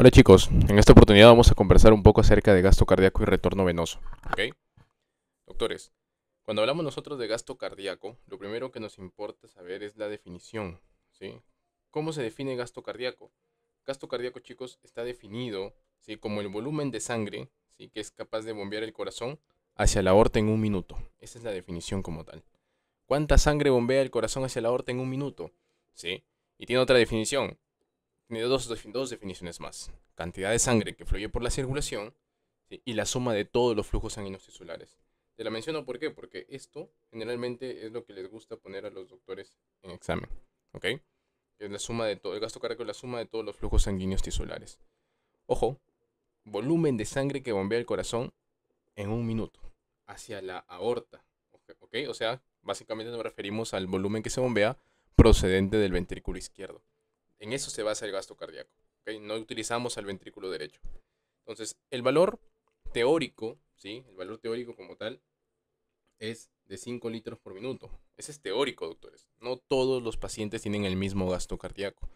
Hola chicos, en esta oportunidad vamos a conversar un poco acerca de gasto cardíaco y retorno venoso. ¿Ok? Doctores, cuando hablamos nosotros de gasto cardíaco, lo primero que nos importa saber es la definición. ¿Sí? ¿Cómo se define gasto cardíaco? Gasto cardíaco, chicos, está definido, ¿sí?, como el volumen de sangre, ¿sí?, que es capaz de bombear el corazón hacia la aorta en un minuto. Esa es la definición como tal. ¿Cuánta sangre bombea el corazón hacia la aorta en un minuto? ¿Sí? Y tiene otra definición. Tiene dos definiciones más. Cantidad de sangre que fluye por la circulación, ¿sí?, y la suma de todos los flujos sanguíneos tisulares. Te la menciono ¿por qué? Porque esto generalmente es lo que les gusta poner a los doctores en examen. ¿Ok? Es la suma de todo. El gasto cardíaco es la suma de todos los flujos sanguíneos tisulares. Ojo, volumen de sangre que bombea el corazón en un minuto hacia la aorta. ¿Ok? O sea, básicamente nos referimos al volumen que se bombea procedente del ventrículo izquierdo. En eso se basa el gasto cardíaco. ¿Ok? No utilizamos al ventrículo derecho. Entonces, el valor teórico, ¿sí?, el valor teórico como tal es de 5 litros por minuto. Ese es teórico, doctores. No todos los pacientes tienen el mismo gasto cardíaco.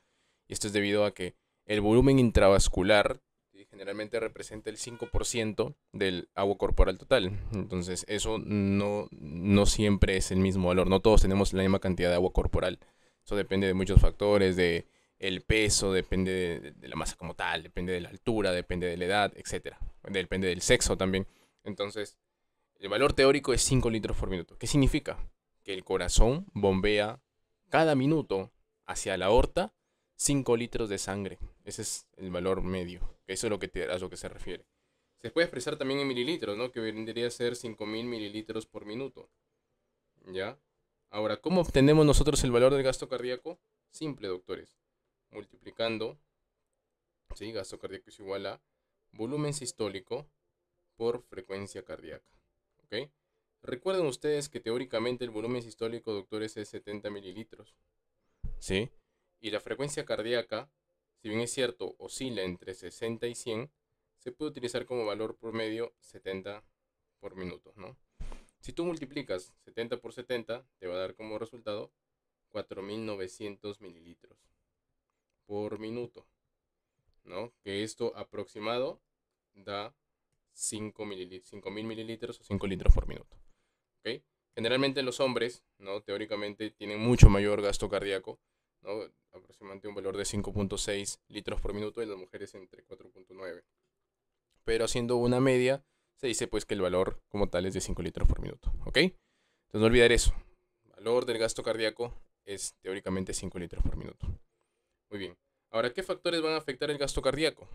Y esto es debido a que el volumen intravascular, ¿sí?, generalmente representa el 5% del agua corporal total. Entonces, eso no siempre es el mismo valor. No todos tenemos la misma cantidad de agua corporal. Eso depende de muchos factores, de el peso, depende de la masa como tal, depende de la altura, depende de la edad, etcétera. Depende del sexo también. Entonces, el valor teórico es 5 litros por minuto. ¿Qué significa? Que el corazón bombea cada minuto hacia la aorta 5 litros de sangre. Ese es el valor medio. Eso es a lo que se refiere. Se puede expresar también en mililitros, ¿no?, que vendría a ser 5000 mililitros por minuto. ¿Ya? Ahora, ¿cómo obtenemos nosotros el valor del gasto cardíaco? Simple, doctores. Multiplicando, ¿sí?, gasto cardíaco es igual a volumen sistólico por frecuencia cardíaca. ¿Ok? Recuerden ustedes que teóricamente el volumen sistólico, doctores, es 70 mililitros. ¿Sí? Y la frecuencia cardíaca, si bien es cierto, oscila entre 60 y 100, se puede utilizar como valor promedio 70 por minuto, ¿no? Si tú multiplicas 70 por 70, te va a dar como resultado 4900 mililitros por minuto, ¿no? Que esto aproximado da 5000 mililitros o 5 litros por minuto. ¿Ok? Generalmente los hombres, ¿no?, teóricamente tienen mucho mayor gasto cardíaco, ¿no?, aproximadamente un valor de 5.6 litros por minuto, y las mujeres entre 4.9. Pero haciendo una media, se dice pues que el valor como tal es de 5 litros por minuto. ¿Ok? Entonces no olvidar eso. El valor del gasto cardíaco es teóricamente 5 litros por minuto. Muy bien. Ahora, ¿qué factores van a afectar el gasto cardíaco?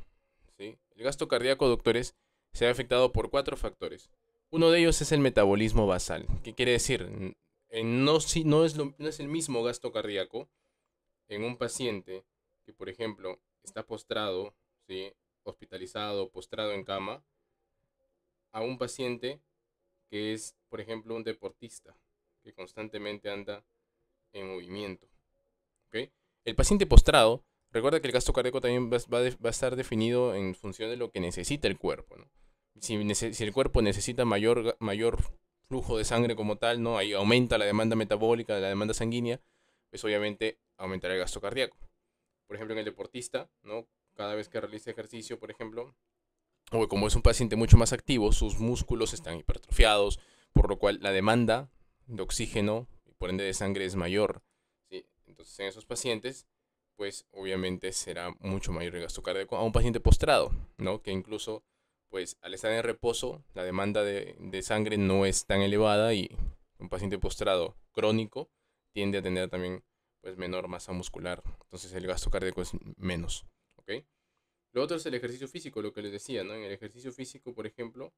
¿Sí? El gasto cardíaco, doctores, se ve afectado por cuatro factores. Uno de ellos es el metabolismo basal. ¿Qué quiere decir? No, si, no es el mismo gasto cardíaco en un paciente que, por ejemplo, está postrado, ¿sí?, hospitalizado, postrado en cama, a un paciente que es, por ejemplo, un deportista que constantemente anda en movimiento. ¿Ok? El paciente postrado, recuerda que el gasto cardíaco también va a estar definido en función de lo que necesita el cuerpo, ¿no? Si el cuerpo necesita mayor flujo de sangre como tal, ¿no?, ahí aumenta la demanda metabólica, la demanda sanguínea, pues obviamente aumentará el gasto cardíaco. Por ejemplo, en el deportista, ¿no?, cada vez que realiza ejercicio, por ejemplo, o como es un paciente mucho más activo, sus músculos están hipertrofiados, por lo cual la demanda de oxígeno y por ende de sangre es mayor, ¿sí? Entonces en esos pacientes, pues obviamente será mucho mayor el gasto cardíaco a un paciente postrado, ¿no?, que incluso, pues al estar en reposo, la demanda de sangre no es tan elevada, y un paciente postrado crónico tiende a tener también pues menor masa muscular, entonces el gasto cardíaco es menos. ¿Ok? Lo otro es el ejercicio físico, lo que les decía, ¿no? En el ejercicio físico, por ejemplo,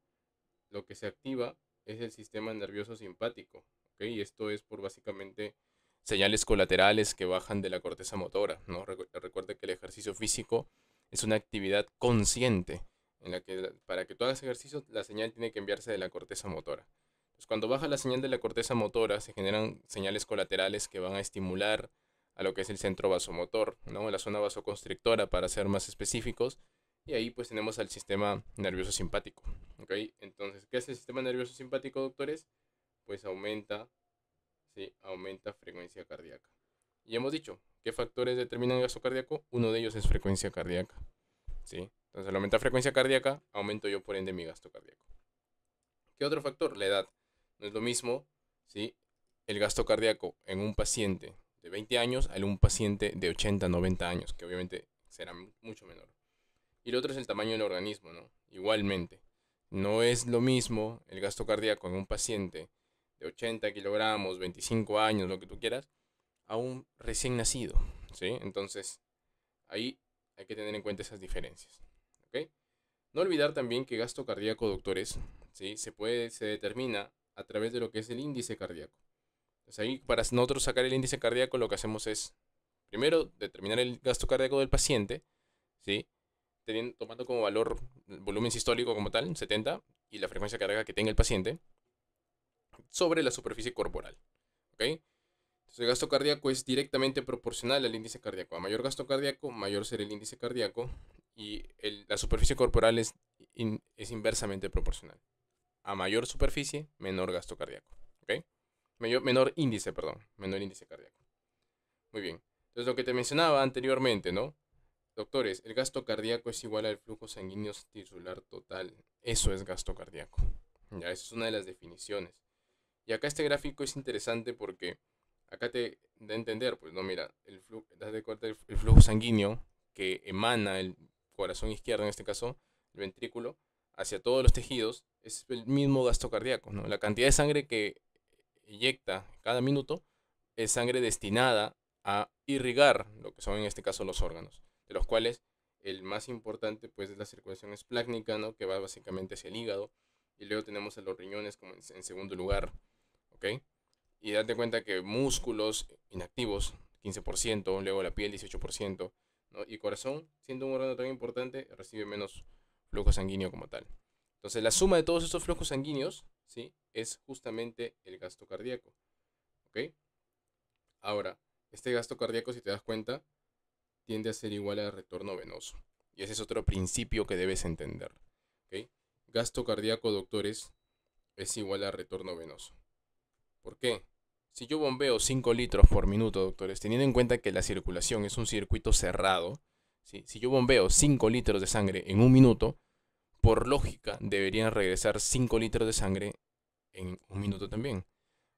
lo que se activa es el sistema nervioso simpático, ¿ok? Y esto es por básicamente señales colaterales que bajan de la corteza motora, ¿no? Recuerda que el ejercicio físico es una actividad consciente en la que para que tú hagas ejercicio la señal tiene que enviarse de la corteza motora. Entonces, cuando baja la señal de la corteza motora se generan señales colaterales que van a estimular a lo que es el centro vasomotor, ¿no?, la zona vasoconstrictora para ser más específicos, y ahí pues tenemos al sistema nervioso simpático. ¿Ok? Entonces, ¿qué hace el sistema nervioso simpático, doctores? Pues aumenta, ¿sí?, aumenta frecuencia cardíaca. Y hemos dicho, ¿qué factores determinan el gasto cardíaco? Uno de ellos es frecuencia cardíaca. ¿sí? Entonces, al aumentar frecuencia cardíaca, aumento yo por ende mi gasto cardíaco. ¿Qué otro factor? La edad. No es lo mismo, ¿sí? El gasto cardíaco en un paciente de 20 años a un paciente de 80, 90 años, que obviamente será mucho menor. Y lo otro es el tamaño del organismo, ¿no? Igualmente, no es lo mismo el gasto cardíaco en un paciente de 80 kilogramos, 25 años, lo que tú quieras, a un recién nacido, ¿sí? Entonces, ahí hay que tener en cuenta esas diferencias, ¿ok? No olvidar también que gasto cardíaco, doctores, ¿sí? Se determina a través de lo que es el índice cardíaco. Entonces ahí, para nosotros sacar el índice cardíaco, lo que hacemos es, primero, determinar el gasto cardíaco del paciente, ¿sí? Tomando como valor el volumen sistólico como tal, 70, y la frecuencia cardíaca que tenga el paciente, sobre la superficie corporal, ¿ok? Entonces el gasto cardíaco es directamente proporcional al índice cardíaco. A mayor gasto cardíaco, mayor será el índice cardíaco, y la superficie corporal es inversamente proporcional. A mayor superficie, menor gasto cardíaco, ¿ok? Menor índice, perdón, menor índice cardíaco. Muy bien. Entonces lo que te mencionaba anteriormente, ¿no? Doctores, el gasto cardíaco es igual al flujo sanguíneo tisular total. Eso es gasto cardíaco. Ya, esa es una de las definiciones. Y acá este gráfico es interesante porque acá te da a entender, pues no, mira, date cuenta el flujo sanguíneo que emana el corazón izquierdo, en este caso, el ventrículo, hacia todos los tejidos, es el mismo gasto cardíaco, ¿no? La cantidad de sangre que inyecta cada minuto es sangre destinada a irrigar lo que son en este caso los órganos, de los cuales el más importante pues es la circulación esplácnica, ¿no? Que va básicamente hacia el hígado, y luego tenemos a los riñones como en segundo lugar, ¿ok? Y date cuenta que músculos inactivos, 15%, luego la piel, 18%, ¿no? Y corazón, siendo un órgano tan importante, recibe menos flujo sanguíneo como tal. Entonces, la suma de todos estos flujos sanguíneos, ¿sí? Es justamente el gasto cardíaco, ¿ok? Ahora, este gasto cardíaco, si te das cuenta, tiende a ser igual al retorno venoso. Y ese es otro principio que debes entender, ¿ok? Gasto cardíaco, doctores, es igual a retorno venoso. ¿Por qué? Si yo bombeo 5 litros por minuto, doctores, teniendo en cuenta que la circulación es un circuito cerrado, ¿sí? Si yo bombeo 5 litros de sangre en un minuto, por lógica deberían regresar 5 litros de sangre en un minuto también.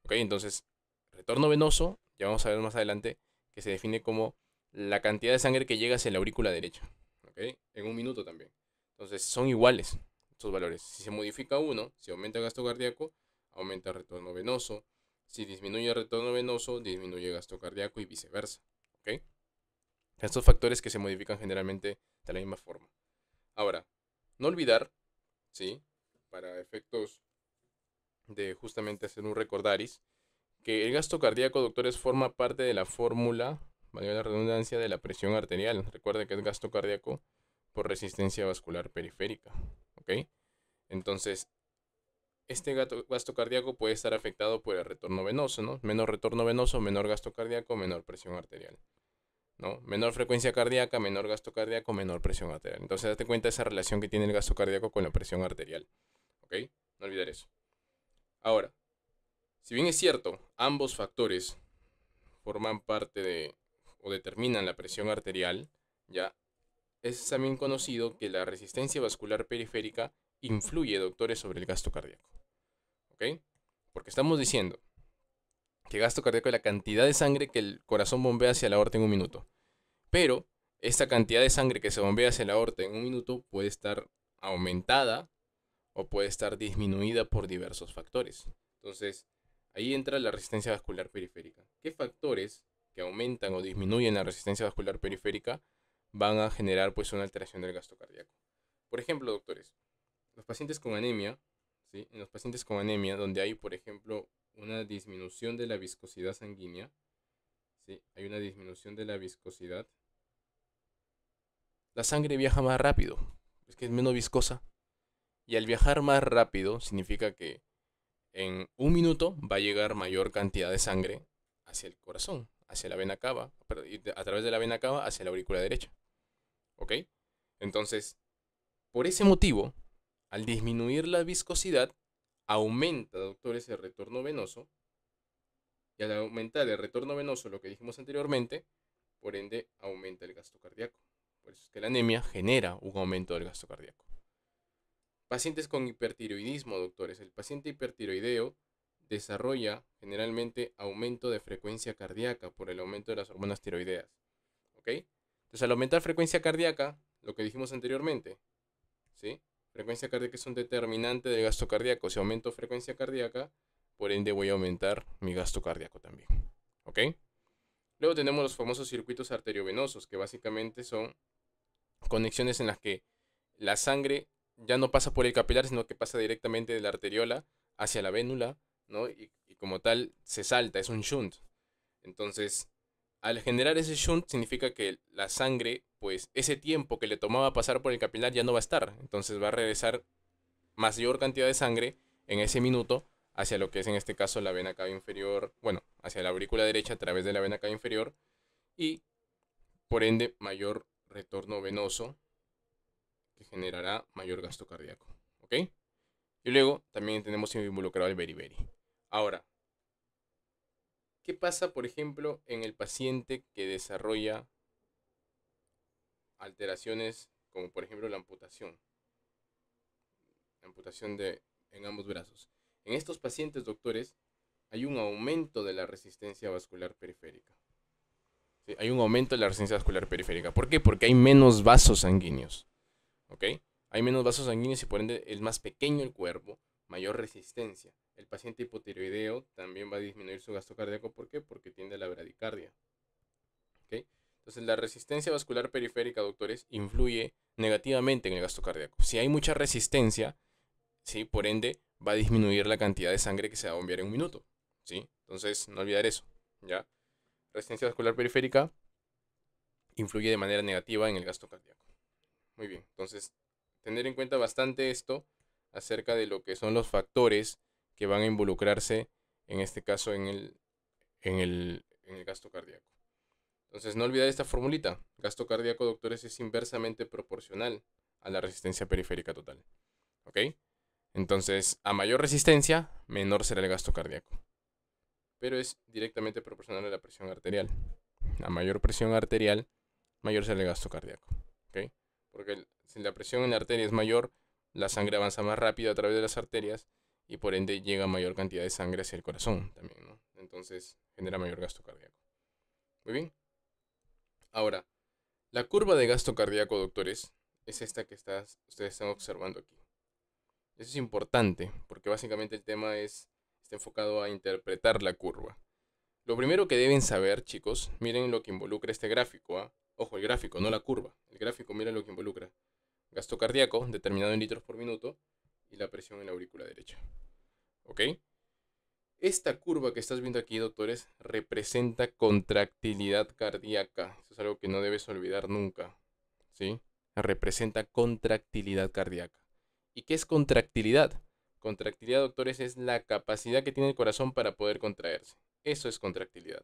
¿Ok? Entonces, retorno venoso, ya vamos a ver más adelante, que se define como la cantidad de sangre que llega hacia la aurícula derecha. ¿Ok? En un minuto también. Entonces, son iguales estos valores. Si se modifica uno, si aumenta el gasto cardíaco, aumenta el retorno venoso. Si disminuye el retorno venoso, disminuye el gasto cardíaco y viceversa. ¿Ok? Estos factores que se modifican generalmente de la misma forma. Ahora, no olvidar, ¿sí? Para efectos de justamente hacer un recordaris, que el gasto cardíaco, doctores, forma parte de la fórmula, valga la redundancia, de la presión arterial. Recuerden que es gasto cardíaco por resistencia vascular periférica, ¿ok? Entonces, este gasto cardíaco puede estar afectado por el retorno venoso, ¿no? Menor retorno venoso, menor gasto cardíaco, menor presión arterial, ¿no? Menor frecuencia cardíaca, menor gasto cardíaco, menor presión arterial. Entonces, date cuenta de esa relación que tiene el gasto cardíaco con la presión arterial, ¿ok? No olvidar eso. Ahora, si bien es cierto, ambos factores forman parte de o determinan la presión arterial, ya es también conocido que la resistencia vascular periférica influye, doctores, sobre el gasto cardíaco. ¿Ok? Porque estamos diciendo que gasto cardíaco es la cantidad de sangre que el corazón bombea hacia la aorta en un minuto. Pero esta cantidad de sangre que se bombea hacia la aorta en un minuto puede estar aumentada o puede estar disminuida por diversos factores. Entonces, ahí entra la resistencia vascular periférica. ¿Qué factores que aumentan o disminuyen la resistencia vascular periférica van a generar pues una alteración del gasto cardíaco? Por ejemplo, doctores, los pacientes con anemia, ¿sí? En los pacientes con anemia, donde hay, por ejemplo, una disminución de la viscosidad sanguínea, ¿sí? Hay una disminución de la viscosidad, la sangre viaja más rápido, es que es menos viscosa. Y al viajar más rápido significa que en un minuto va a llegar mayor cantidad de sangre hacia el corazón, hacia la vena cava, y a través de la vena cava hacia la aurícula derecha. ¿Ok? Entonces, por ese motivo, al disminuir la viscosidad, aumenta, doctores, el retorno venoso. Y al aumentar el retorno venoso, lo que dijimos anteriormente, por ende, aumenta el gasto cardíaco. Por eso es que la anemia genera un aumento del gasto cardíaco. Pacientes con hipertiroidismo, doctores. El paciente hipertiroideo desarrolla generalmente aumento de frecuencia cardíaca por el aumento de las hormonas tiroideas. ¿Ok? Entonces, al aumentar frecuencia cardíaca, lo que dijimos anteriormente, ¿sí? Frecuencia cardíaca es un determinante del gasto cardíaco. Si aumento frecuencia cardíaca, por ende voy a aumentar mi gasto cardíaco también. ¿Ok? Luego tenemos los famosos circuitos arteriovenosos, que básicamente son conexiones en las que la sangre ya no pasa por el capilar, sino que pasa directamente de la arteriola hacia la vénula, ¿no? Y como tal se salta, es un shunt. Entonces, al generar ese shunt significa que la sangre, pues ese tiempo que le tomaba pasar por el capilar ya no va a estar. Entonces va a regresar mayor cantidad de sangre en ese minuto hacia lo que es en este caso la vena cava inferior, bueno, hacia la aurícula derecha a través de la vena cava inferior y por ende mayor retorno venoso que generará mayor gasto cardíaco. ¿Ok? Y luego también tenemos involucrado el beriberi. Ahora, ¿qué pasa, por ejemplo, en el paciente que desarrolla alteraciones como por ejemplo la amputación? La amputación en ambos brazos. En estos pacientes, doctores, hay un aumento de la resistencia vascular periférica. ¿Sí? Hay un aumento de la resistencia vascular periférica. ¿Por qué? Porque hay menos vasos sanguíneos. ¿Ok? Hay menos vasos sanguíneos y por ende es más pequeño el cuerpo, mayor resistencia. El paciente hipotiroideo también va a disminuir su gasto cardíaco. ¿Por qué? Porque tiende a la bradicardia. ¿Ok? Entonces la resistencia vascular periférica, doctores, influye negativamente en el gasto cardíaco. Si hay mucha resistencia, ¿sí? Por ende va a disminuir la cantidad de sangre que se va a bombear en un minuto. ¿Sí? Entonces no olvidar eso. ¿Ya? Resistencia vascular periférica influye de manera negativa en el gasto cardíaco. Muy bien, entonces tener en cuenta bastante esto acerca de lo que son los factores que van a involucrarse en este caso en el gasto cardíaco. Entonces no olvidar esta formulita. Gasto cardíaco, doctores, es inversamente proporcional a la resistencia periférica total. ¿Ok? Entonces, a mayor resistencia, menor será el gasto cardíaco. Pero es directamente proporcional a la presión arterial. A mayor presión arterial, mayor será el gasto cardíaco. ¿Ok? Porque si la presión en la arteria es mayor, la sangre avanza más rápido a través de las arterias y por ende llega mayor cantidad de sangre hacia el corazón también, ¿no? Entonces genera mayor gasto cardíaco. Muy bien. Ahora, la curva de gasto cardíaco, doctores, es esta que ustedes están observando aquí. Eso es importante porque básicamente el tema está enfocado a interpretar la curva. Lo primero que deben saber, chicos, miren lo que involucra este gráfico, ¿ah? Ojo, el gráfico, no la curva. El gráfico, miren lo que involucra. Gasto cardíaco, determinado en litros por minuto, y la presión en la aurícula derecha. ¿Ok? Esta curva que estás viendo aquí, doctores, representa contractilidad cardíaca. Eso es algo que no debes olvidar nunca. ¿Sí? Representa contractilidad cardíaca. ¿Y qué es contractilidad? Contractilidad, doctores, es la capacidad que tiene el corazón para poder contraerse. Eso es contractilidad.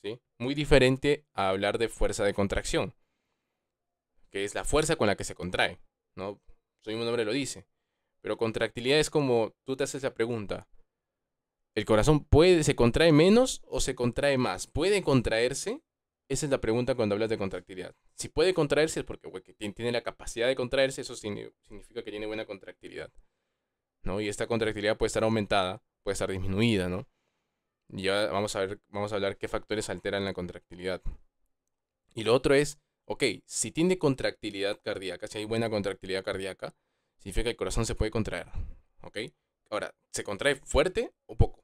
¿Sí? Muy diferente a hablar de fuerza de contracción, que es la fuerza con la que se contrae, ¿no? Su mismo nombre lo dice. Pero contractilidad es como tú te haces la pregunta, ¿el corazón se contrae menos o se contrae más? ¿Puede contraerse? Esa es la pregunta cuando hablas de contractilidad. Si puede contraerse es porque tiene la capacidad de contraerse, eso significa que tiene buena contractilidad, ¿no? Y esta contractilidad puede estar aumentada, puede estar disminuida, ¿no? Y ya vamos a hablar qué factores alteran la contractilidad. Y lo otro es, ok, si tiene contractilidad cardíaca, si hay buena contractilidad cardíaca, significa que el corazón se puede contraer, ¿ok? Ahora, ¿se contrae fuerte o poco?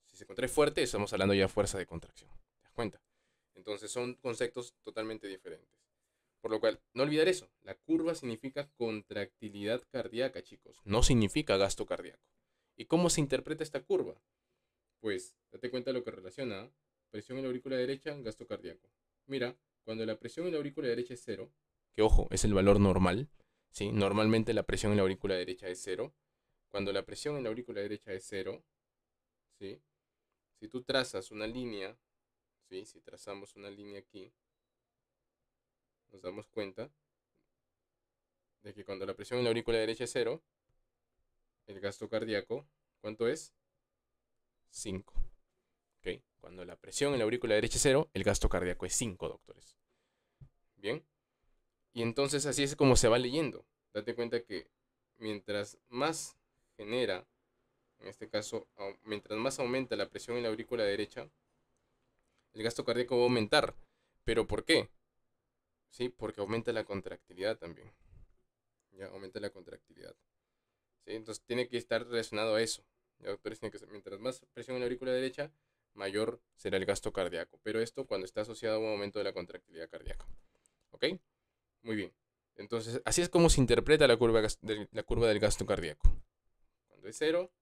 Si se contrae fuerte, estamos hablando ya de fuerza de contracción, ¿te das cuenta? Entonces son conceptos totalmente diferentes. Por lo cual, no olvidar eso, la curva significa contractilidad cardíaca, chicos, no significa gasto cardíaco. ¿Y cómo se interpreta esta curva? Pues, date cuenta de lo que relaciona, ¿eh? Presión en la aurícula derecha, gasto cardíaco. Mira, cuando la presión en la aurícula derecha es cero, que ojo, es el valor normal, ¿sí? Normalmente la presión en la aurícula derecha es cero. Cuando la presión en la aurícula derecha es cero, ¿sí? Si tú trazas una línea, ¿sí? Si trazamos una línea aquí, nos damos cuenta de que cuando la presión en la aurícula derecha es cero, el gasto cardíaco, ¿cuánto es? 5. ¿Ok? Cuando la presión en la aurícula derecha es cero, el gasto cardíaco es 5, doctores. Bien. Y entonces así es como se va leyendo. Date cuenta que mientras más genera, en este caso, mientras más aumenta la presión en la aurícula derecha, el gasto cardíaco va a aumentar. ¿Pero por qué? Sí, porque aumenta la contractilidad también. Ya, aumenta la contractilidad. ¿Sí? Entonces tiene que estar relacionado a eso. ¿Ya, doctores? Mientras más presión en la aurícula derecha, mayor será el gasto cardíaco. Pero esto cuando está asociado a un aumento de la contractilidad cardíaca. ¿Ok? Muy bien. Entonces, así es como se interpreta la curva del gasto cardíaco. Cuando es 0,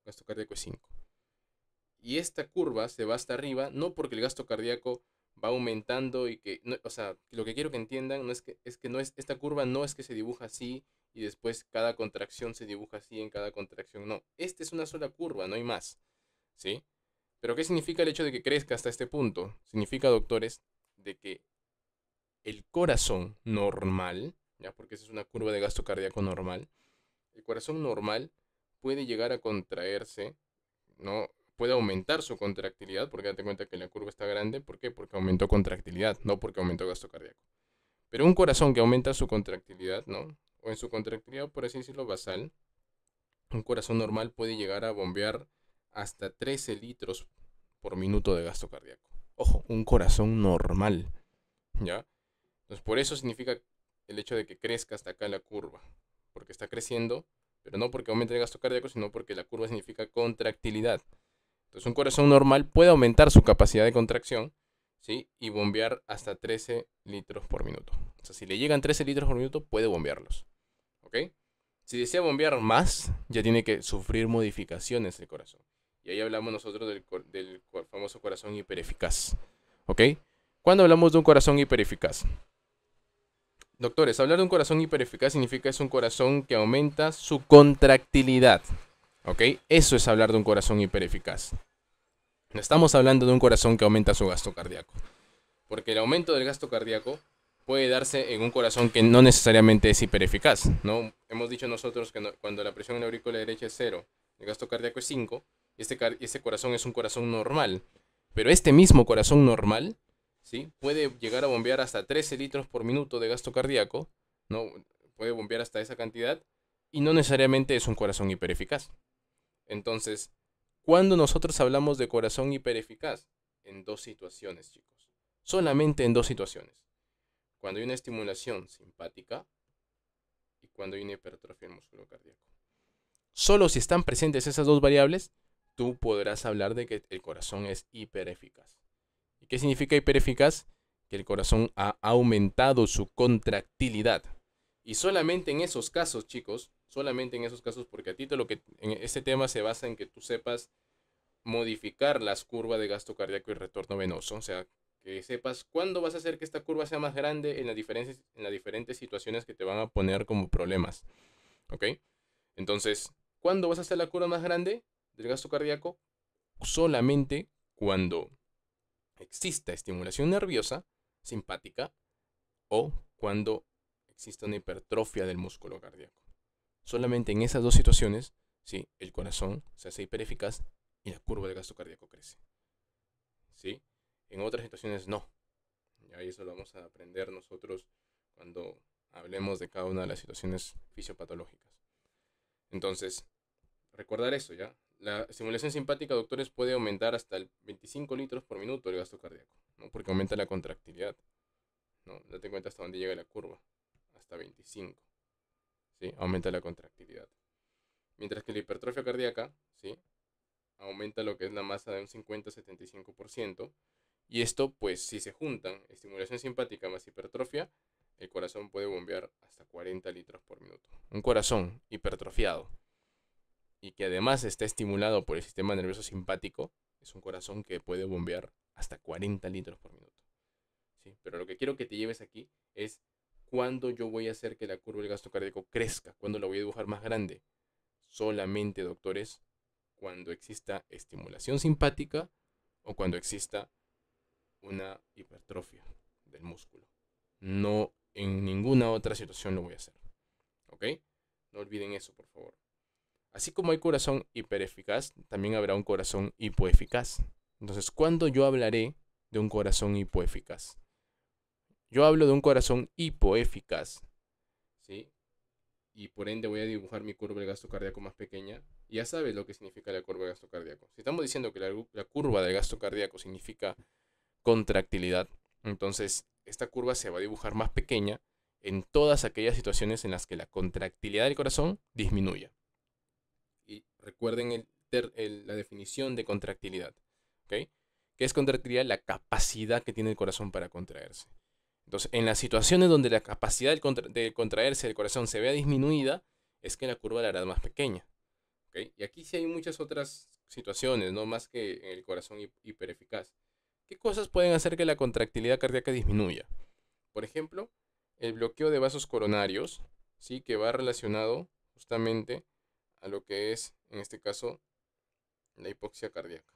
gasto cardíaco es 5. Y esta curva se va hasta arriba, no porque el gasto cardíaco va aumentando y que, no, o sea, lo que quiero que entiendan no es que no es, esta curva no es que se dibuja así y después cada contracción se dibuja así en cada contracción, no. Esta es una sola curva, no hay más, ¿sí? Pero ¿qué significa el hecho de que crezca hasta este punto? Significa, doctores, de que el corazón normal, ya porque esa es una curva de gasto cardíaco normal, el corazón normal puede llegar a contraerse, ¿no? Puede aumentar su contractilidad, porque date cuenta que la curva está grande. ¿Por qué? Porque aumentó contractilidad, no porque aumentó gasto cardíaco. Pero un corazón que aumenta su contractilidad, ¿no? O en su contractilidad, por así decirlo, basal, un corazón normal puede llegar a bombear hasta 13 litros por minuto de gasto cardíaco. Ojo, un corazón normal, ¿ya? Entonces, por eso significa el hecho de que crezca hasta acá la curva, porque está creciendo, pero no porque aumente el gasto cardíaco, sino porque la curva significa contractilidad. Entonces un corazón normal puede aumentar su capacidad de contracción, ¿sí? Y bombear hasta 13 litros por minuto. O sea, si le llegan 13 litros por minuto, puede bombearlos. ¿Ok? Si desea bombear más, ya tiene que sufrir modificaciones el corazón. Y ahí hablamos nosotros del famoso corazón hipereficaz. ¿Ok? ¿Cuándo hablamos de un corazón hipereficaz? Doctores, hablar de un corazón hipereficaz significa que es un corazón que aumenta su contractilidad. ¿Ok? Eso es hablar de un corazón hipereficaz. No estamos hablando de un corazón que aumenta su gasto cardíaco. Porque el aumento del gasto cardíaco puede darse en un corazón que no necesariamente es hipereficaz, ¿no? Hemos dicho nosotros que cuando la presión en la aurícula derecha es 0, el gasto cardíaco es 5, y este corazón es un corazón normal. Pero este mismo corazón normal, ¿sí? Puede llegar a bombear hasta 13 litros por minuto de gasto cardíaco, ¿no? Puede bombear hasta esa cantidad, y no necesariamente es un corazón hipereficaz. Entonces, ¿cuándo nosotros hablamos de corazón hipereficaz? En dos situaciones, chicos. Solamente en dos situaciones. Cuando hay una estimulación simpática y cuando hay una hipertrofia del músculo cardíaco. Solo si están presentes esas dos variables, tú podrás hablar de que el corazón es hipereficaz. ¿Y qué significa hipereficaz? Que el corazón ha aumentado su contractilidad. Y solamente en esos casos, chicos, solamente en esos casos, porque a ti en este tema se basa en que tú sepas modificar las curvas de gasto cardíaco y retorno venoso. O sea, que sepas cuándo vas a hacer que esta curva sea más grande en las diferentes situaciones que te van a poner como problemas. ¿Ok? Entonces, ¿cuándo vas a hacer la curva más grande del gasto cardíaco? Solamente cuando exista estimulación nerviosa, simpática, o cuando exista una hipertrofia del músculo cardíaco. Solamente en esas dos situaciones, ¿sí? El corazón se hace hipereficaz y la curva de gasto cardíaco crece. ¿Sí? En otras situaciones no. Y eso lo vamos a aprender nosotros cuando hablemos de cada una de las situaciones fisiopatológicas. Entonces, recordar eso, ¿ya? La estimulación simpática, doctores, puede aumentar hasta el 25 litros por minuto el gasto cardíaco, ¿no? Porque aumenta la contractilidad, ¿no? Date cuenta hasta dónde llega la curva, hasta 25, ¿sí? Aumenta la contractilidad. Mientras que la hipertrofia cardíaca, ¿sí? Aumenta lo que es la masa de un 50-75%. Y esto, pues, si se juntan estimulación simpática más hipertrofia, el corazón puede bombear hasta 40 litros por minuto. Un corazón hipertrofiado y que además está estimulado por el sistema nervioso simpático, es un corazón que puede bombear hasta 40 litros por minuto. ¿Sí? Pero lo que quiero que te lleves aquí es cuándo yo voy a hacer que la curva del gasto cardíaco crezca, cuándo la voy a dibujar más grande. Solamente, doctores, cuando exista estimulación simpática o cuando exista una hipertrofia del músculo. No en ninguna otra situación lo voy a hacer. ¿Ok? No olviden eso, por favor. Así como hay corazón hipereficaz, también habrá un corazón hipoeficaz. Entonces, ¿cuándo yo hablaré de un corazón hipoeficaz? yo hablo de un corazón hipoeficaz, ¿sí? Y por ende voy a dibujar mi curva de gasto cardíaco más pequeña. Y ya sabes lo que significa la curva de gasto cardíaco. Si estamos diciendo que la curva del gasto cardíaco significa contractilidad, entonces esta curva se va a dibujar más pequeña en todas aquellas situaciones en las que la contractilidad del corazón disminuya. Y recuerden la definición de contractilidad, ¿ok? ¿Qué es contractilidad? La capacidad que tiene el corazón para contraerse. Entonces, en las situaciones donde la capacidad de contraerse del corazón se vea disminuida, es que la curva la hará más pequeña, ¿ok? Y aquí sí hay muchas otras situaciones, no más que en el corazón hipereficaz. ¿Qué cosas pueden hacer que la contractilidad cardíaca disminuya? Por ejemplo, el bloqueo de vasos coronarios, ¿sí? Que va relacionado justamente a lo que es, en este caso, la hipoxia cardíaca,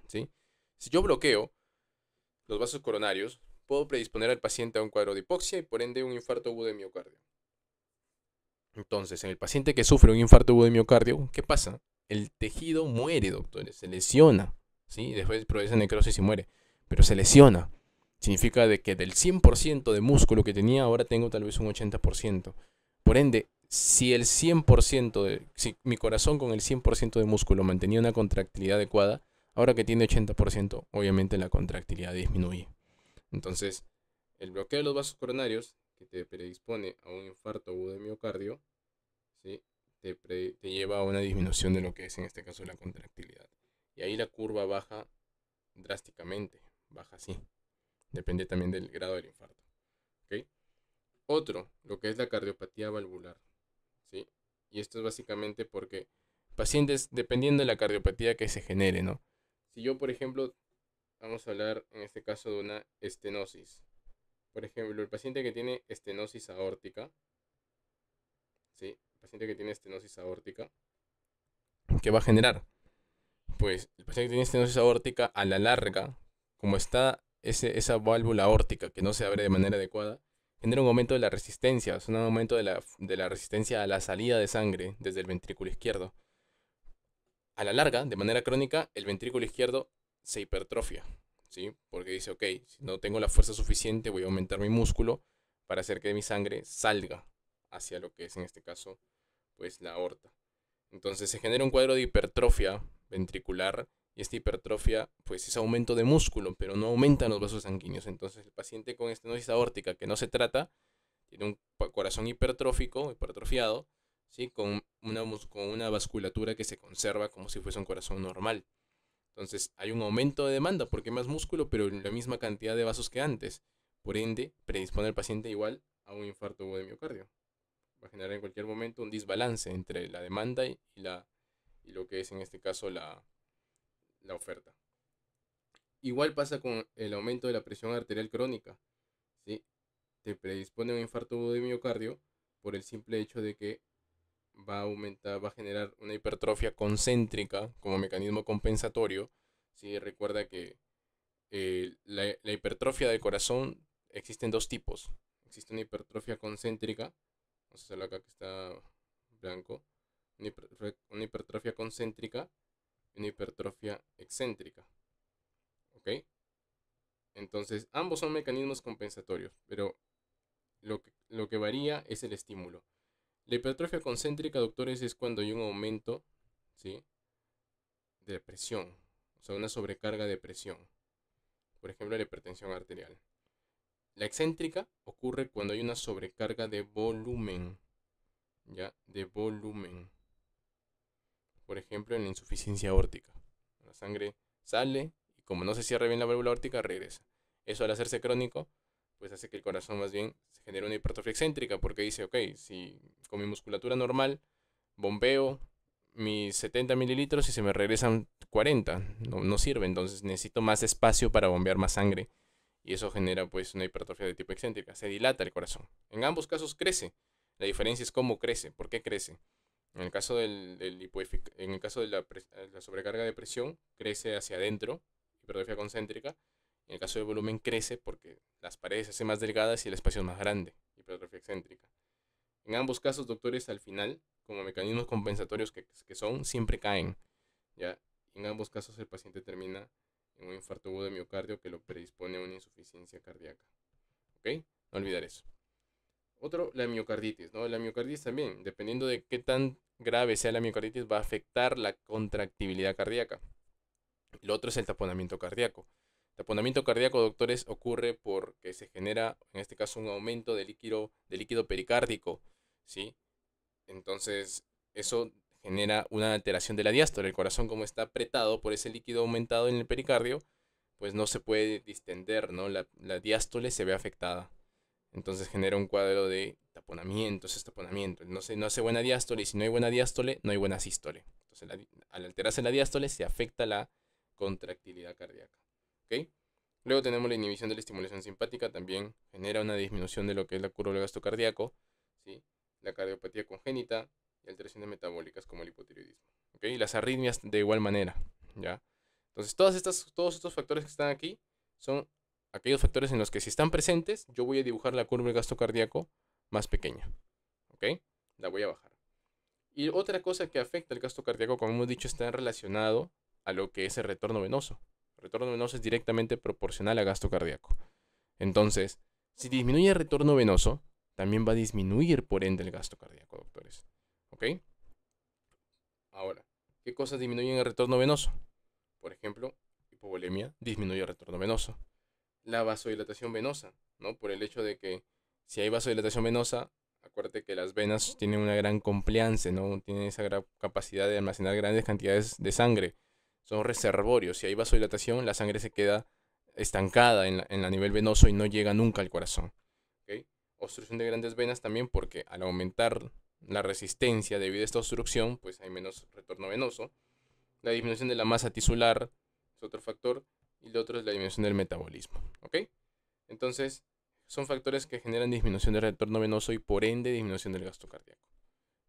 ¿sí? Si yo bloqueo los vasos coronarios, puedo predisponer al paciente a un cuadro de hipoxia y por ende un infarto agudo de miocardio. Entonces, en el paciente que sufre un infarto agudo de miocardio, ¿qué pasa? El tejido muere, doctores, se lesiona, ¿sí? Después produce necrosis y muere, pero se lesiona. Significa de que del 100% de músculo que tenía, ahora tengo tal vez un 80%. Por ende, si mi corazón con el 100% de músculo mantenía una contractilidad adecuada, ahora que tiene 80%, obviamente la contractilidad disminuye. Entonces, el bloqueo de los vasos coronarios, que te predispone a un infarto agudo de miocardio, ¿sí? Te lleva a una disminución de lo que es en este caso la contractilidad. Y ahí la curva baja drásticamente, baja así. Depende también del grado del infarto. ¿Ok? Otro, lo que es la cardiopatía valvular, ¿sí? Y esto es básicamente porque pacientes, dependiendo de la cardiopatía que se genere, ¿no? Si yo, por ejemplo, vamos a hablar en este caso de una estenosis. Por ejemplo, el paciente que tiene estenosis aórtica, ¿sí? El paciente que tiene estenosis aórtica, ¿qué va a generar? Pues el paciente que tiene estenosis aórtica, a la larga, como está esa válvula aórtica que no se abre de manera adecuada, genera un aumento de la resistencia, es un aumento de la resistencia a la salida de sangre desde el ventrículo izquierdo. A la larga, de manera crónica, el ventrículo izquierdo se hipertrofia, ¿sí? Porque dice, ok, si no tengo la fuerza suficiente, voy a aumentar mi músculo para hacer que mi sangre salga hacia lo que es en este caso, pues la aorta. Entonces se genera un cuadro de hipertrofia ventricular y esta hipertrofia pues es aumento de músculo, pero no aumentan los vasos sanguíneos. Entonces el paciente con estenosis aórtica que no se trata tiene un corazón hipertrofiado, ¿sí? Con una vasculatura que se conserva como si fuese un corazón normal. Entonces hay un aumento de demanda porque hay más músculo, pero la misma cantidad de vasos que antes. Por ende, predispone al paciente igual a un infarto agudo de miocardio. Va a generar en cualquier momento un desbalance entre la demanda y lo que es en este caso la oferta. Igual pasa con el aumento de la presión arterial crónica, ¿sí? Te predispone a un infarto agudo de miocardio por el simple hecho de que va a generar una hipertrofia concéntrica como mecanismo compensatorio. ¿Sí? Recuerda que la hipertrofia del corazón existen dos tipos. Existe una hipertrofia concéntrica, vamos a hacerlo acá que está blanco, una hipertrofia concéntrica y una hipertrofia excéntrica. ¿Ok? Entonces, ambos son mecanismos compensatorios, pero lo que varía es el estímulo. La hipertrofia concéntrica, doctores, es cuando hay un aumento, ¿sí? De presión, o sea, una sobrecarga de presión. Por ejemplo, la hipertensión arterial. La excéntrica ocurre cuando hay una sobrecarga de volumen, ¿ya? De volumen. Por ejemplo, en la insuficiencia aórtica. La sangre sale y como no se cierra bien la válvula aórtica, regresa. Eso al hacerse crónico, pues hace que el corazón más bien se genere una hipertrofia excéntrica porque dice, ok, si con mi musculatura normal bombeo mis 70 mililitros y se me regresan 40, no sirve, entonces necesito más espacio para bombear más sangre y eso genera pues una hipertrofia de tipo excéntrica, se dilata el corazón. En ambos casos crece, la diferencia es cómo crece, por qué crece. En el caso en el caso de la sobrecarga de presión, crece hacia adentro, hipertrofia concéntrica. En el caso del volumen, crece porque las paredes se hacen más delgadas y el espacio es más grande, hipertrofia excéntrica. En ambos casos, doctores, al final, como mecanismos compensatorios que son, siempre caen. ¿Ya? En ambos casos, el paciente termina en un infarto agudo de miocardio que lo predispone a una insuficiencia cardíaca. ¿Ok? No olvidar eso. Otro, la miocarditis, ¿no? La miocarditis también, dependiendo de qué tan grave sea la miocarditis, va a afectar la contractibilidad cardíaca. Lo otro es el taponamiento cardíaco. El taponamiento cardíaco, doctores, ocurre porque se genera, en este caso, un aumento de líquido pericárdico, ¿sí? Entonces, eso genera una alteración de la diástole. El corazón, como está apretado por ese líquido aumentado en el pericardio, pues no se puede distender, ¿no? La diástole se ve afectada. Entonces genera un cuadro de taponamiento, es taponamiento. No hace buena diástole y si no hay buena diástole, no hay buena sístole. Entonces, al alterarse la diástole, se afecta la contractilidad cardíaca. ¿Ok? Luego tenemos la inhibición de la estimulación simpática, también genera una disminución de lo que es la curva del gasto cardíaco, ¿sí? La cardiopatía congénita y alteraciones metabólicas como el hipotiroidismo. ¿Ok? Y las arritmias de igual manera, ¿ya? Entonces, todos estos factores que están aquí son aquellos factores en los que si están presentes, yo voy a dibujar la curva del gasto cardíaco más pequeña. ¿Ok? La voy a bajar. Y otra cosa que afecta el gasto cardíaco, como hemos dicho, está relacionado a lo que es el retorno venoso. El retorno venoso es directamente proporcional al gasto cardíaco. Entonces, si disminuye el retorno venoso, también va a disminuir por ende el gasto cardíaco, doctores. ¿Ok? Ahora, ¿qué cosas disminuyen el retorno venoso? Por ejemplo, hipovolemia disminuye el retorno venoso. La vasodilatación venosa, ¿no? Por el hecho de que si hay vasodilatación venosa, acuérdate que las venas tienen una gran compliance, ¿no? Tienen esa gran capacidad de almacenar grandes cantidades de sangre. Son reservorios. Si hay vasodilatación, la sangre se queda estancada en la nivel venoso y no llega nunca al corazón. ¿Okay? Obstrucción de grandes venas también porque al aumentar la resistencia debido a esta obstrucción, pues hay menos retorno venoso. La disminución de la masa tisular es otro factor y el otro es la disminución del metabolismo. ¿Ok? Entonces, son factores que generan disminución del retorno venoso y por ende disminución del gasto cardíaco.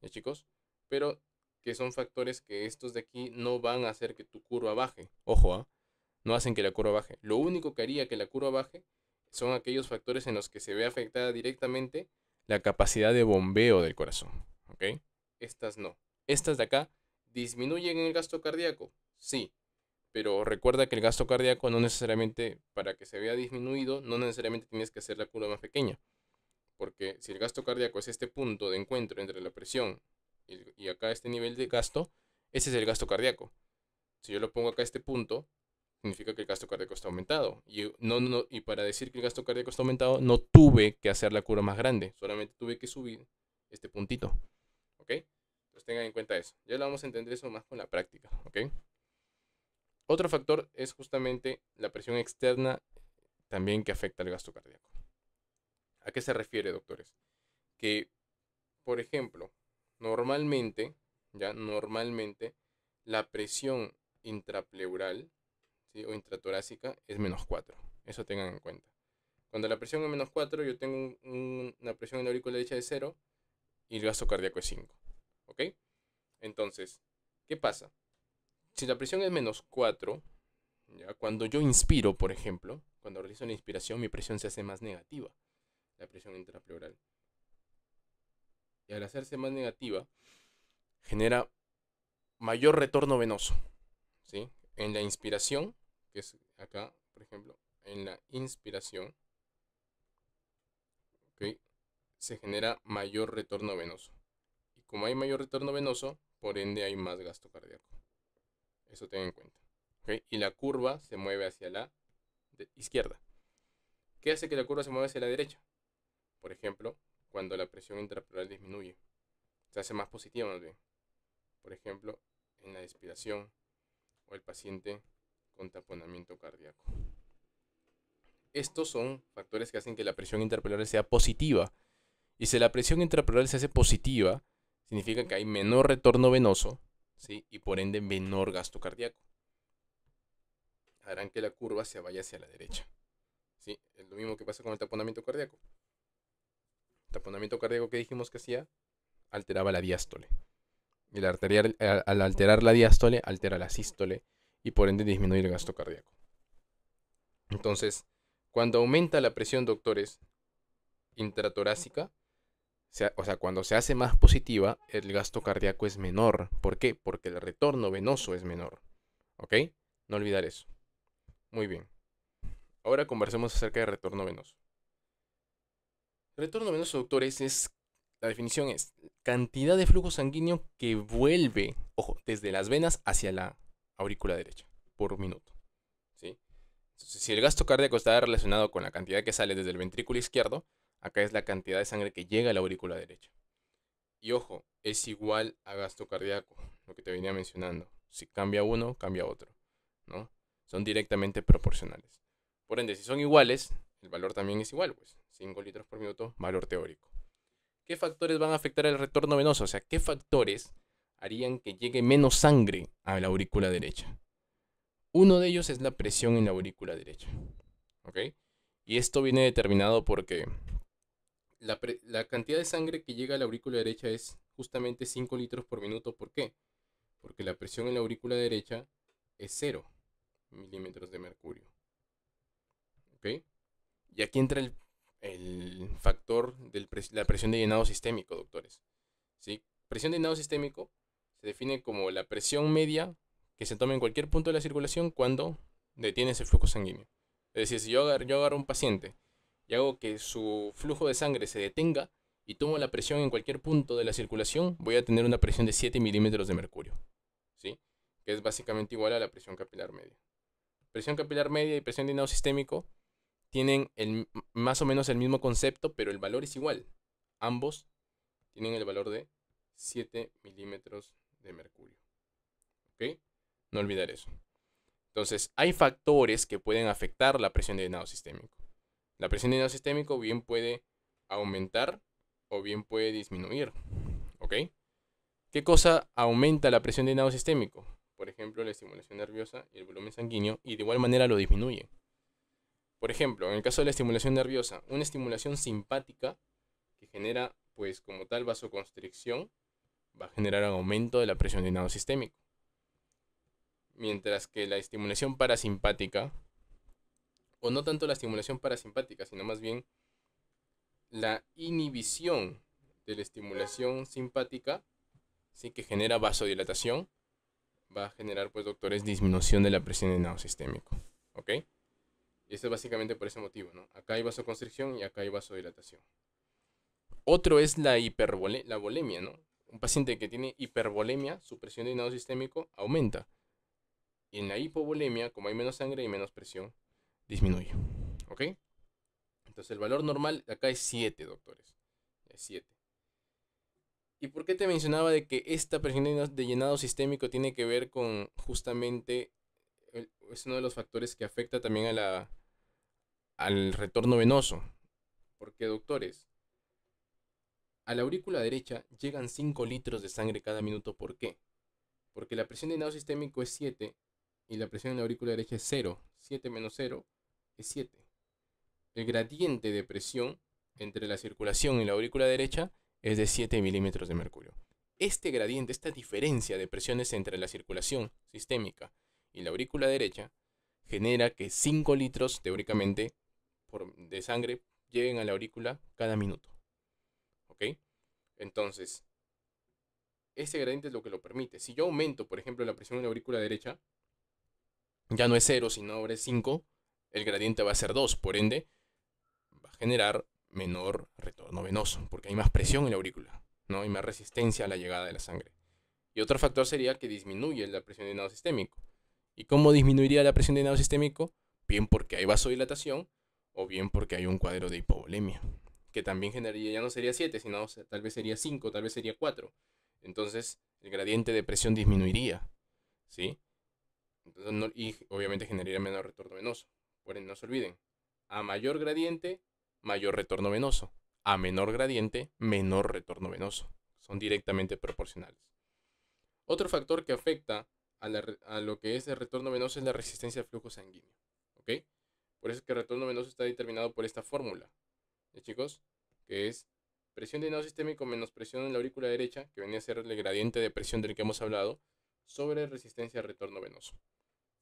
¿Ya, chicos? Pero que son factores que estos de aquí no van a hacer que tu curva baje. Ojo, ¿eh? No hacen que la curva baje. Lo único que haría que la curva baje son aquellos factores en los que se ve afectada directamente la capacidad de bombeo del corazón. ¿Ok? Estas no. Estas de acá disminuyen el gasto cardíaco. Sí, pero recuerda que el gasto cardíaco no necesariamente, para que se vea disminuido, no necesariamente tienes que hacer la curva más pequeña. Porque si el gasto cardíaco es este punto de encuentro entre la presión y acá este nivel de gasto, ese es el gasto cardíaco. Si yo lo pongo acá a este punto, significa que el gasto cardíaco está aumentado. Y para decir que el gasto cardíaco está aumentado, no tuve que hacer la curva más grande, solamente tuve que subir este puntito. ¿Ok? Entonces tengan en cuenta eso. Ya lo vamos a entender eso más con la práctica. ¿Ok? Otro factor es justamente la presión externa también que afecta al gasto cardíaco. ¿A qué se refiere, doctores? Que, por ejemplo, normalmente la presión intrapleural, ¿sí? O intratorácica es -4. Eso tengan en cuenta. Cuando la presión es -4, yo tengo una presión en la aurícula derecha de 0 y el gasto cardíaco es 5. ¿Ok? Entonces, ¿qué pasa? Si la presión es -4, ¿ya? Cuando yo inspiro, por ejemplo, cuando realizo la inspiración, mi presión se hace más negativa, la presión intrapleural. Y al hacerse más negativa, genera mayor retorno venoso, ¿sí? En la inspiración, que es acá, por ejemplo, en la inspiración, ¿okay? Se genera mayor retorno venoso. Y como hay mayor retorno venoso, por ende hay más gasto cardíaco. Eso ten en cuenta. ¿Okay? Y la curva se mueve hacia la izquierda. ¿Qué hace que la curva se mueva hacia la derecha? Por ejemplo, cuando la presión intrapleural disminuye. Se hace más positiva más bien. Por ejemplo, en la expiración o el paciente con taponamiento cardíaco. Estos son factores que hacen que la presión intrapleural sea positiva. Y si la presión intrapleural se hace positiva, significa que hay menor retorno venoso, ¿sí? Y por ende menor gasto cardíaco. Harán que la curva se vaya hacia la derecha. ¿Sí? Es lo mismo que pasa con el taponamiento cardíaco. El taponamiento cardíaco que dijimos que hacía, alteraba la diástole. Y al alterar la diástole, altera la sístole y por ende disminuye el gasto cardíaco. Entonces, cuando aumenta la presión, doctores, intratorácica, o sea, cuando se hace más positiva, el gasto cardíaco es menor. ¿Por qué? Porque el retorno venoso es menor. ¿Ok? No olvidar eso. Muy bien. Ahora conversemos acerca de retorno venoso. Retorno venoso, doctores, la definición es cantidad de flujo sanguíneo que vuelve, ojo, desde las venas hacia la aurícula derecha por minuto. ¿Sí? Entonces, si el gasto cardíaco está relacionado con la cantidad que sale desde el ventrículo izquierdo, acá es la cantidad de sangre que llega a la aurícula derecha. Y ojo, es igual a gasto cardíaco, lo que te venía mencionando. Si cambia uno, cambia otro, ¿no? Son directamente proporcionales. Por ende, si son iguales, el valor también es igual, pues 5 litros por minuto, valor teórico. ¿Qué factores van a afectar el retorno venoso? O sea, ¿qué factores harían que llegue menos sangre a la aurícula derecha? Uno de ellos es la presión en la aurícula derecha, ¿ok? Y esto viene determinado porque la cantidad de sangre que llega a la aurícula derecha es justamente 5 litros por minuto. ¿Por qué? Porque la presión en la aurícula derecha es 0 milímetros de mercurio. ¿Ok? Y aquí entra el factor de la presión de llenado sistémico, doctores. ¿Sí? Presión de llenado sistémico se define como la presión media que se toma en cualquier punto de la circulación cuando detienes el flujo sanguíneo. Es decir, si yo agarro a un paciente y hago que su flujo de sangre se detenga y tomo la presión en cualquier punto de la circulación, voy a tener una presión de 7 milímetros de mercurio, ¿sí? Que es básicamente igual a la presión capilar media. Presión capilar media y presión de llenado sistémico tienen más o menos el mismo concepto, pero el valor es igual. Ambos tienen el valor de 7 milímetros de mercurio. ¿Ok? No olvidar eso. Entonces, hay factores que pueden afectar la presión de llenado sistémico. La presión de llenado sistémico bien puede aumentar o bien puede disminuir. ¿Ok? ¿Qué cosa aumenta la presión de llenado sistémico? Por ejemplo, la estimulación nerviosa y el volumen sanguíneo, y de igual manera lo disminuye. Por ejemplo, en el caso de la estimulación nerviosa, una estimulación simpática que genera, pues como tal, vasoconstricción, va a generar un aumento de la presión de llenado sistémico. Mientras que la estimulación parasimpática, o no tanto la estimulación parasimpática, sino más bien la inhibición de la estimulación simpática, sí, que genera vasodilatación, va a generar, pues, doctores, disminución de la presión de llenado sistémico. ¿Ok? Y eso es básicamente por ese motivo, ¿no? Acá hay vasoconstricción y acá hay vasodilatación. Otro es la volemia, ¿no? Un paciente que tiene hipervolemia, su presión de llenado sistémico aumenta. Y en la hipovolemia, como hay menos sangre y menos presión, disminuye. ¿Ok? Entonces el valor normal acá es 7, doctores. Es 7. ¿Y por qué te mencionaba de que esta presión de llenado sistémico tiene que ver con justamente, es uno de los factores que afecta también al retorno venoso? Porque, doctores, a la aurícula derecha llegan 5 litros de sangre cada minuto. ¿Por qué? Porque la presión de llenado sistémico es 7 y la presión en la aurícula derecha es 0. 7 menos 0 es 7. El gradiente de presión entre la circulación y la aurícula derecha es de 7 milímetros de mercurio. Este gradiente, esta diferencia de presiones entre la circulación sistémica y la aurícula derecha genera que 5 litros teóricamente de sangre lleguen a la aurícula cada minuto. ¿Ok? Entonces, este gradiente es lo que lo permite. Si yo aumento, por ejemplo, la presión en la aurícula derecha, ya no es 0, sino ahora es 5, el gradiente va a ser 2, por ende, va a generar menor retorno venoso, porque hay más presión en la aurícula, ¿no? Hay más resistencia a la llegada de la sangre. Y otro factor sería que disminuye la presión de llenado sistémico. ¿Y cómo disminuiría la presión de llenado sistémico? Bien porque hay vasodilatación o bien porque hay un cuadro de hipovolemia, que también generaría, ya no sería 7, sino tal vez sería 5, tal vez sería 4. Entonces el gradiente de presión disminuiría, ¿sí? Entonces, y obviamente generaría menor retorno venoso. Por ende, no se olviden, a mayor gradiente, mayor retorno venoso. A menor gradiente, menor retorno venoso. Son directamente proporcionales. Otro factor que afecta a lo que es el retorno venoso es la resistencia al flujo sanguíneo. ¿Ok? Por eso es que el retorno venoso está determinado por esta fórmula. ¿Ya, chicos? Que es presión de llenado sistémico menos presión en la aurícula derecha, que venía a ser el gradiente de presión del que hemos hablado, sobre resistencia al retorno venoso.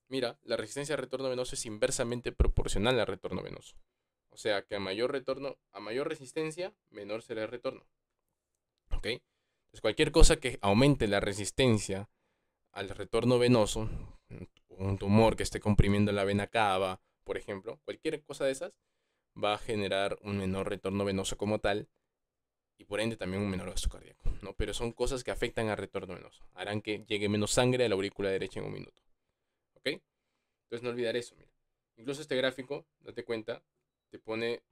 Mira, la resistencia al retorno venoso es inversamente proporcional al retorno venoso. O sea que a mayor resistencia, menor será el retorno. ¿Ok? Entonces cualquier cosa que aumente la resistencia al retorno venoso, un tumor que esté comprimiendo la vena cava, por ejemplo, cualquier cosa de esas va a generar un menor retorno venoso como tal y por ende también un menor gasto cardíaco, ¿no? Pero son cosas que afectan al retorno venoso, harán que llegue menos sangre a la aurícula derecha en un minuto, ¿ok? Entonces no olvidar eso, mira. Incluso este gráfico, date cuenta, te pone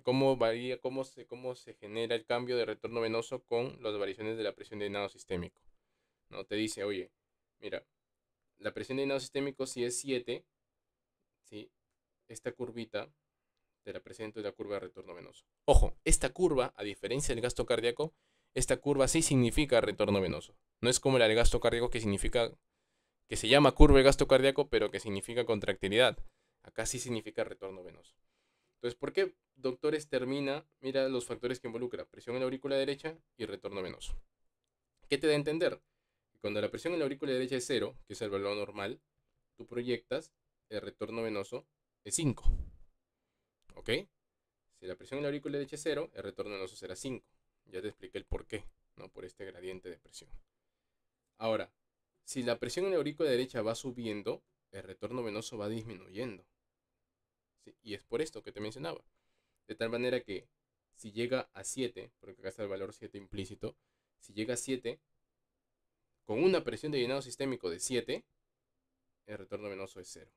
cómo varía, cómo se genera el cambio de retorno venoso con las variaciones de la presión de llenado sistémico, ¿no? Te dice, oye, mira, la presión de llenado sistémico si es 7, ¿sí? Esta curvita te la presento en la curva de retorno venoso. Ojo, esta curva, a diferencia del gasto cardíaco, esta curva sí significa retorno venoso. No es como la del gasto cardíaco que significa, que se llama curva de gasto cardíaco, pero que significa contractilidad. Acá sí significa retorno venoso. Entonces, ¿por qué, doctores, termina? Mira los factores que involucra: presión en la aurícula derecha y retorno venoso. ¿Qué te da a entender? Cuando la presión en la aurícula derecha es 0, que es el valor normal, tú proyectas el retorno venoso es 5. ¿Ok? Si la presión en la aurícula derecha es 0, el retorno venoso será 5. Ya te expliqué el por qué, ¿no? Por este gradiente de presión. Ahora, si la presión en la aurícula derecha va subiendo, el retorno venoso va disminuyendo. ¿Sí? Y es por esto que te mencionaba. De tal manera que si llega a 7, porque acá está el valor 7 implícito, si llega a 7, con una presión de llenado sistémico de 7, el retorno venoso es 0.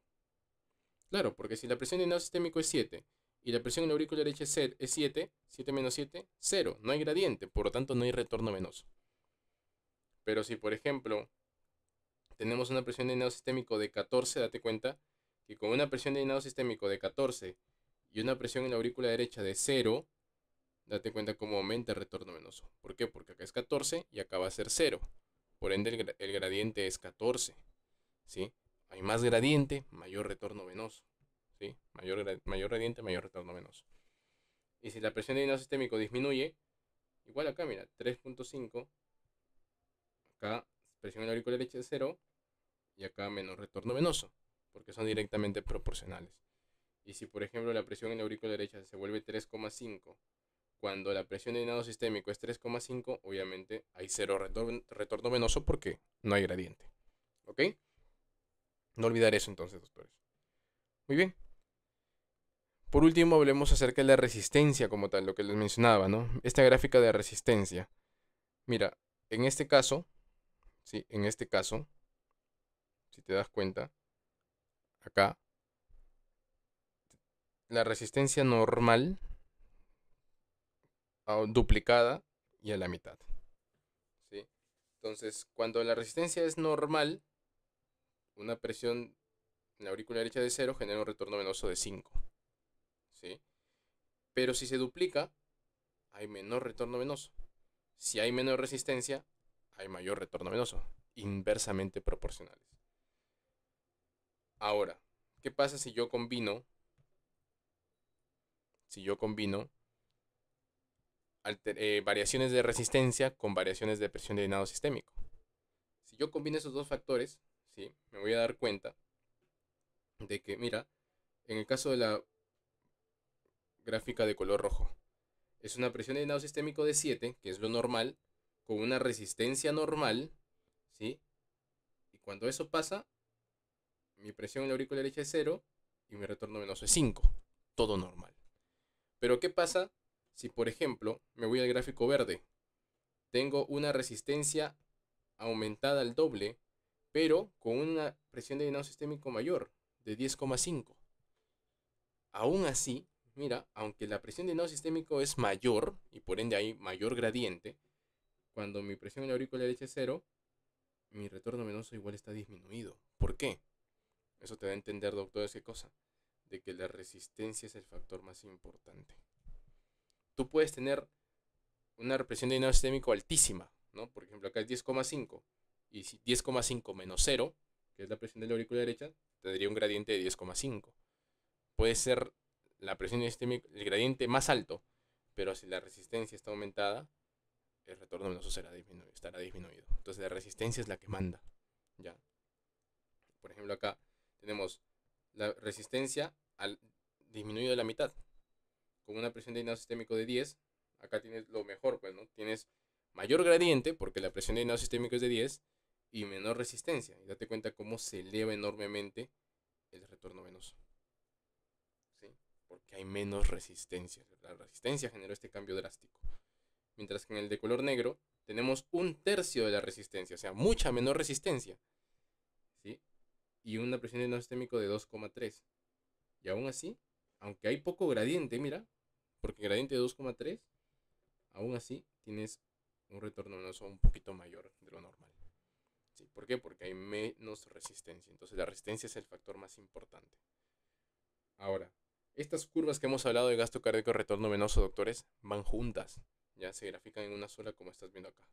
Claro, porque si la presión de llenado sistémico es 7 y la presión en la aurícula derecha es 7, 7 menos 7, 0. No hay gradiente, por lo tanto no hay retorno venoso. Pero si, por ejemplo, tenemos una presión de llenado sistémico de 14, date cuenta que con una presión de llenado sistémico de 14 y una presión en la aurícula derecha de 0, date cuenta cómo aumenta el retorno venoso. ¿Por qué? Porque acá es 14 y acá va a ser 0. Por ende, el gradiente es 14. ¿Sí? Hay más gradiente, mayor retorno venoso. ¿Sí? Mayor gradiente, mayor retorno venoso. Y si la presión de llenado sistémico disminuye, igual acá, mira, 3.5. Acá presión en la aurícula derecha es 0 y acá menor retorno venoso, porque son directamente proporcionales. Y si, por ejemplo, la presión en la aurícula derecha se vuelve 3.5, cuando la presión de llenado sistémico es 3.5, obviamente hay 0 retorno venoso porque no hay gradiente. ¿Ok? No olvidar eso entonces, doctores. Muy bien. Por último, hablemos acerca de la resistencia como tal, lo que les mencionaba, ¿no? Esta gráfica de resistencia. Mira, en este caso, ¿sí? En este caso, si te das cuenta, acá, la resistencia normal duplicada y a la mitad, ¿sí? Entonces, cuando la resistencia es normal, una presión en la aurícula derecha de 0 genera un retorno venoso de 5, ¿sí? Pero si se duplica, hay menor retorno venoso. Si hay menor resistencia, hay mayor retorno venoso, inversamente proporcionales. Ahora, ¿qué pasa si yo combino variaciones de resistencia con variaciones de presión de llenado sistémico? Si yo combino esos dos factores, ¿sí? Me voy a dar cuenta de que, mira, en el caso de la gráfica de color rojo, es una presión de llenado sistémico de 7, que es lo normal, con una resistencia normal, ¿sí? Y cuando eso pasa, mi presión en la aurícula derecha es 0 y mi retorno venoso es 5. Todo normal. Pero ¿qué pasa si, por ejemplo, me voy al gráfico verde? Tengo una resistencia aumentada al doble, pero con una presión de llenado sistémico mayor, de 10,5. Aún así, mira, aunque la presión de llenado sistémico es mayor, y por ende hay mayor gradiente, cuando mi presión en la aurícula derecha es 0, mi retorno venoso igual está disminuido. ¿Por qué? Eso te da a entender, doctor, ¿qué cosa? De que la resistencia es el factor más importante. Tú puedes tener una presión de llenado sistémico altísima, ¿no? Por ejemplo, acá es 10,5 y si 10,5 menos 0, que es la presión de la aurícula derecha, tendría un gradiente de 10,5. Puede ser la presión sistémica, el gradiente más alto, pero si la resistencia está aumentada, el retorno venoso estará disminuido. Entonces la resistencia es la que manda, ¿ya? Por ejemplo, acá tenemos la resistencia al disminuido de la mitad, con una presión de llenado sistémico de 10. Acá tienes lo mejor, pues, ¿no? Tienes mayor gradiente, porque la presión de llenado sistémico es de 10, y menor resistencia. Y date cuenta cómo se eleva enormemente el retorno venoso. ¿Sí? Porque hay menos resistencia. La resistencia generó este cambio drástico. Mientras que en el de color negro tenemos 1/3 de la resistencia, o sea, mucha menor resistencia. ¿Sí? Y una presión de no sistémico de 2,3. Y aún así, aunque hay poco gradiente, mira, porque gradiente de 2,3, aún así tienes un retorno venoso un poquito mayor de lo normal. ¿Sí? ¿Por qué? Porque hay menos resistencia. Entonces la resistencia es el factor más importante. Ahora, estas curvas que hemos hablado de gasto cardíaco y retorno venoso, doctores, van juntas. Ya se grafican en una sola como estás viendo acá.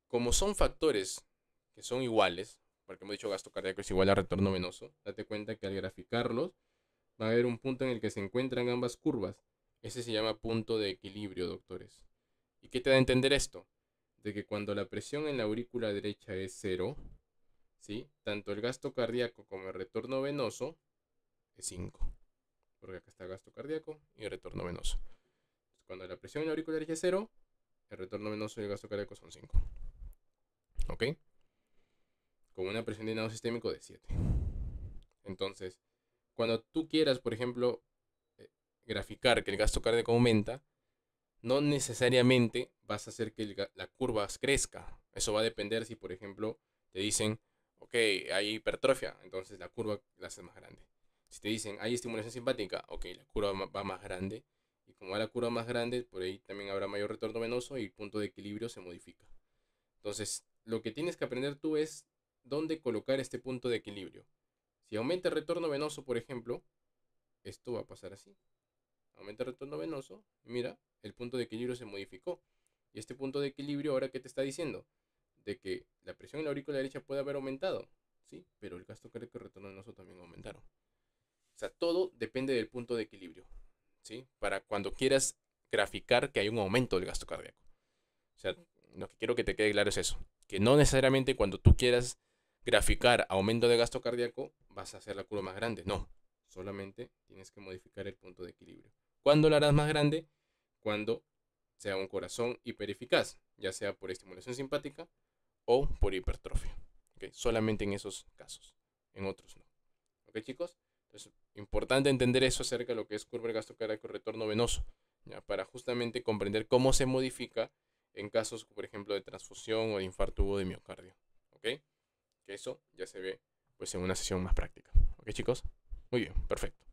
Como son factores que son iguales, porque hemos dicho gasto cardíaco es igual a retorno venoso, date cuenta que al graficarlos va a haber un punto en el que se encuentran ambas curvas. Ese se llama punto de equilibrio, doctores. ¿Y qué te da a entender esto? De que cuando la presión en la aurícula derecha es 0, ¿sí? Tanto el gasto cardíaco como el retorno venoso es 5. Porque acá está gasto cardíaco y retorno venoso. Entonces, cuando la presión en la aurícula derecha es 0, el retorno venoso y el gasto cardíaco son 5. ¿Ok? Con una presión de llenado sistémico de 7. Entonces, cuando tú quieras, por ejemplo, graficar que el gasto cardíaco aumenta, no necesariamente vas a hacer que la curva crezca. Eso va a depender si, por ejemplo, te dicen, ok, hay hipertrofia, entonces la curva la haces más grande. Si te dicen, hay estimulación simpática, ok, la curva va más grande. Y como va la curva más grande, por ahí también habrá mayor retorno venoso y el punto de equilibrio se modifica. Entonces, lo que tienes que aprender tú es dónde colocar este punto de equilibrio. Si aumenta el retorno venoso, por ejemplo, esto va a pasar así. Aumenta el retorno venoso, mira, el punto de equilibrio se modificó. Y este punto de equilibrio, ahora, ¿qué te está diciendo? De que la presión en la aurícula derecha puede haber aumentado, ¿sí? Pero el gasto cardíaco y el retorno venoso también aumentaron. O sea, todo depende del punto de equilibrio, ¿sí? Para cuando quieras graficar que hay un aumento del gasto cardíaco. O sea, lo que quiero que te quede claro es eso. Que no necesariamente cuando tú quieras graficar aumento de gasto cardíaco vas a hacer la curva más grande. No, solamente tienes que modificar el punto de equilibrio. ¿Cuándo lo harás más grande? Cuando sea un corazón hipereficaz, ya sea por estimulación simpática o por hipertrofia. ¿Okay? Solamente en esos casos, en otros no. ¿Ok, chicos? Entonces, importante entender eso acerca de lo que es curva de gasto cardíaco y retorno venoso, ¿ya? Para justamente comprender cómo se modifica en casos, por ejemplo, de transfusión o de infarto agudo de miocardio. ¿Ok? Que eso ya se ve pues en una sesión más práctica. ¿Ok, chicos? Muy bien, perfecto.